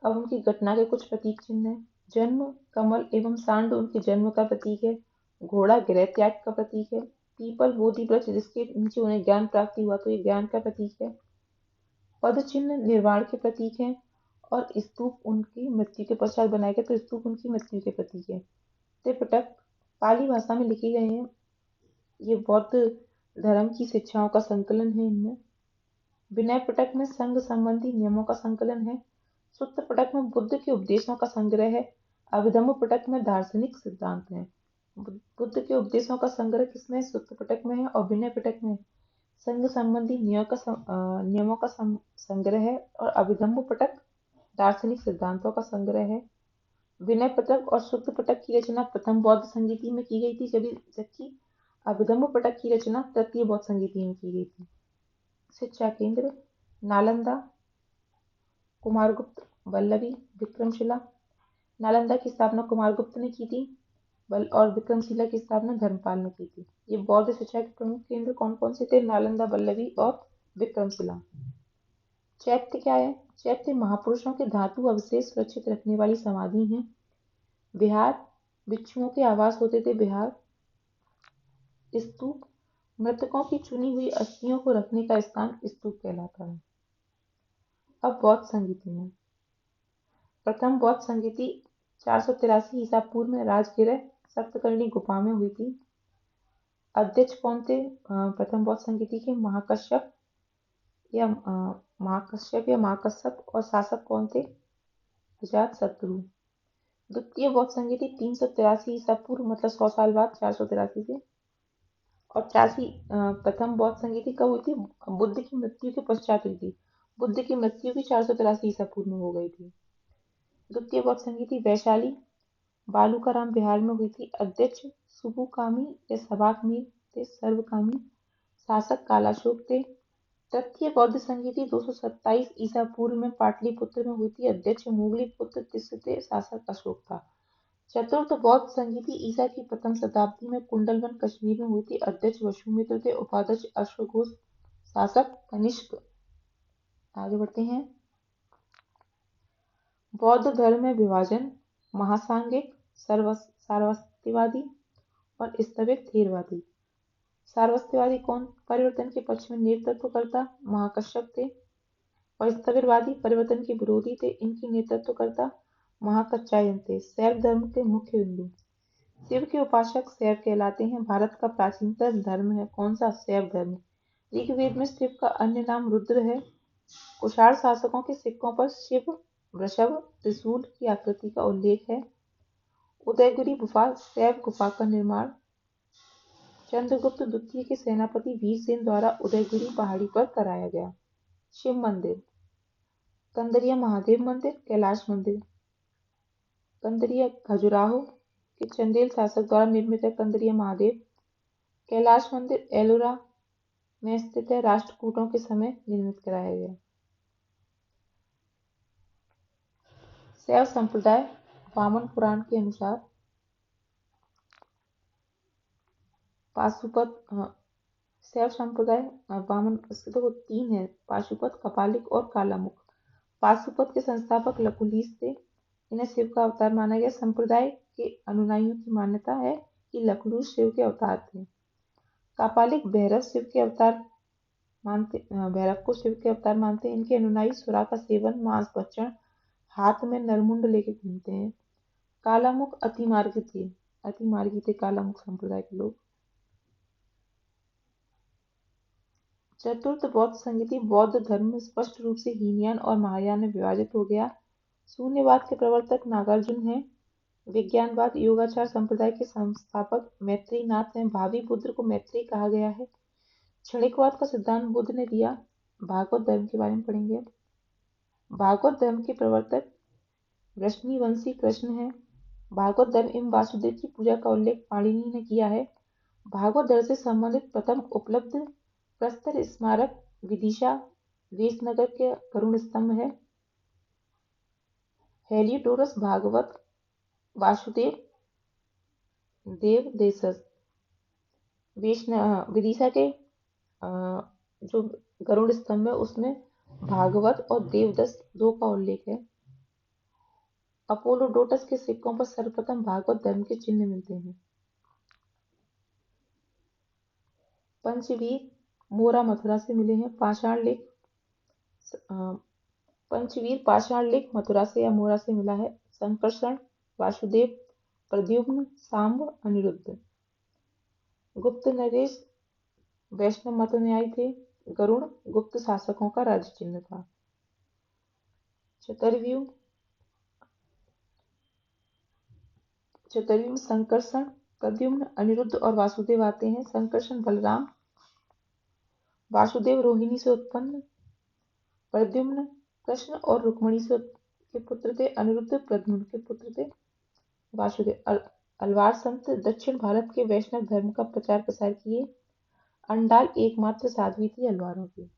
अब उनकी घटना के कुछ प्रतीक चिन्ह हैं। जन्म कमल एवं सांड उनके जन्म का प्रतीक है। घोड़ा गृह त्याग का प्रतीक है। पीपल बोधि वृक्ष जिसके नीचे उन्हें ज्ञान प्राप्ति हुआ तो ये ज्ञान का प्रतीक है। पद चिन्ह निर्वाण के प्रतीक है। और स्तूप उनकी मृत्यु के पश्चात बनाए गए तो स्तूप उनकी मृत्यु के प्रतीक है। त्रिपिटक पाली भाषा में लिखे गए हैं। ये बौद्ध धर्म की शिक्षाओं का संकलन है। इनमें विनय पिटक में संघ संबंधी नियमों का संकलन है। सुत्त पिटक में बुद्ध के उपदेशों का संग्रह है। अभिधम्म पिटक में दार्शनिक सिद्धांत है। बुद्ध के उपदेशों का संग्रह किसमें? सुत्त पिटक में है। और विनय पिटक में संघ संबंधी नियमों का संग्रह है। और अभिधम्म पिटक दार्शनिक सिद्धांतों का संग्रह है। विनय पिटक और सुत्त पिटक की रचना प्रथम बौद्ध संगीति में की गई थी, जबकि अभिधम्म पिटक की रचना तृतीय बौद्ध संगीति में की गई थी। शिक्षा केंद्र नालंदा, कुमारगुप्त, वल्लभी, विक्रमशिला। नालंदा की स्थापना कुमारगुप्त ने की थी और विक्रमशिला की स्थापना धर्मपाल ने की थी। ये बौद्ध शिक्षा के प्रमुख केंद्र कौन कौन से थे? नालंदा, वल्लभी और विक्रमशिला। चैत्य क्या है? चैत्य महापुरुषों के धातु अवशेष सुरक्षित रखने वाली समाधि है। विहार भिक्षुओं के आवास होते थे। विहार स्तूप मृतकों की चुनी हुई अस्थियों को रखने का स्थान स्तूप कहलाता है। अब बौद्ध संगीति में प्रथम बौद्ध संगीति 483 ईसा पूर्व में राजगिरह सप्तकर्णी गुफा में हुई थी। अध्यक्ष कौन थे प्रथम बौद्ध संगीति के? महाकश्यप या महाकश्यप और शासक कौन थे? अजातशत्रु। द्वितीय बौद्ध संगीति 383 ईसा पूर्व मतलब 100 साल बाद 483 से। और प्रथम बौद्ध संगीति कब हुई थी? बुद्ध की मृत्यु के पश्चात हुई थी। बुद्ध की मृत्यु भी 483 ईसा पूर्व में हो गई थी। द्वितीय बौद्ध संगीति वैशाली बालूकाराम बिहार में हुई थी। अध्यक्ष सुबुकामी या सबाकमीर थे। सर्वकामी शासक कालाशोक थे। तृतीय बौद्ध संगीति 227 ईसा पूर्व में पाटलिपुत्र में हुई थी। अध्यक्ष मुगली पुत्र तिस्य थे। शासक अशोक था। चतुर्थ बौद्ध संगीति ईसा की प्रथम शताब्दी में कुंडलवन कश्मीर में हुई थी। अध्यक्ष वसुमित्र थे। उपाध्यक्ष अश्वघोष, शासक कनिष्क। आगे बढ़ते हैं। बौद्ध धर्म में विभाजन महासांगिक, सार्वस्त्यवादी और स्थविर थेरवादी। सार्वस्त्यवादी कौन? परिवर्तन के पक्ष में नेतृत्व करता महाकश्यप थे। और स्थविरवादी परिवर्तन के विरोधी थे। इनकी नेतृत्वकर्ता महाकच्छायन थे। शैव धर्म के मुख्य बिंदु शिव के उपासक शैव कहलाते हैं। भारत का प्राचीनतम धर्म है कौन सा? शैव धर्म। ऋग्वेद में शिव का अन्य नाम रुद्र है। कुषाण शासकों के सिक्कों पर शिव वृषभ त्रिशूल की आकृति का उल्लेख है। उदयगिरी गुफा शैव गुफा का निर्माण चंद्रगुप्त द्वितीय के सेनापति वीरसेन द्वारा उदयगिरी पहाड़ी पर कराया गया। शिव मंदिर कंदरिया महादेव मंदिर, कैलाश मंदिर। कंदरिया खजुराहो के चंदेल शासक द्वारा निर्मित है। कंदरिया महादेव। कैलाश मंदिर एलोरा में स्थित है, राष्ट्रकूटों के समय निर्मित कराया गया। शैव संप्रदाय वामन पुराण के अनुसार पाशुपत शैव संप्रदाय वामन, इसके तो 3 है, पाशुपत, कपालिक और कालामुख। पाशुपत के संस्थापक लकुलिश थे, इन्हें शिव का अवतार माना गया। संप्रदाय के अनुयायियों की मान्यता है कि लकुलिश शिव के अवतार थे। कापालिक भैरव को शिव के अवतार मानते हैं। इनके अनुयायी सुरा का सेवन, मांस भक्षण, हाथ में नरमुंड लेके घूमते हैं। कालामुख अतिमार्गी थे कालामुख संप्रदाय के लोग। चतुर्थ बौद्ध संगति, बौद्ध धर्म स्पष्ट रूप से हीनयान और महायान में विभाजित हो गया। शून्यवाद के प्रवर्तक नागार्जुन हैं। विज्ञानवाद, योगाचार संप्रदाय के संस्थापक मैत्रेयनाथ हैं। भावी बुद्ध को मैत्रेय कहा गया है। क्षणिकवाद का सिद्धांत बुद्ध ने दिया। भागवत धर्म के बारे में पढ़ेंगे। भागवत धर्म के प्रवर्तक वृष्णिवंशी कृष्ण हैं। भागवत धर्म एवं वासुदेव की पूजा का उल्लेख पाणिनि ने किया है। भागवत धर्म से संबंधित प्रथम उपलब्ध प्रस्तर स्मारक विदिशा वेशनगर के करुण स्तंभ है। हेलियोडोरस भागवत वासुदेव देव देशज विदिशा के जो गरुड़ स्तंभ है उसमें भागवत और देवदस 2 का उल्लेख है। अपोलोडोटस के सिक्कों पर सर्वप्रथम भागवत धर्म के चिन्ह मिलते हैं। पंचवीर मोरा मथुरा से मिले हैं। पंचवीर पाषाण लेख मथुरा से या मोरा से मिला है। संकर्षण वासुदेव, प्रद्युम्न, सांब, अनिरुद्ध। गुप्त नरेश वैष्णव मत अनुयायी थे। गरुड़ गुप्त शासकों का राज्य चिन्ह था। चतुर्व्यूह में संकर्षण, प्रद्युम्न, अनिरुद्ध और वासुदेव आते हैं। संकर्षण बलराम, वासुदेव रोहिणी से उत्पन्न, प्रद्युम्न कृष्ण और रुक्मिणी के पुत्र थे। अनिरुद्ध प्रद्युम्न के पुत्र थे। वासुदेव अलवार संत दक्षिण भारत के वैष्णव धर्म का प्रचार प्रसार किए। अंडाल एकमात्र साध्वी थी अलवारों की।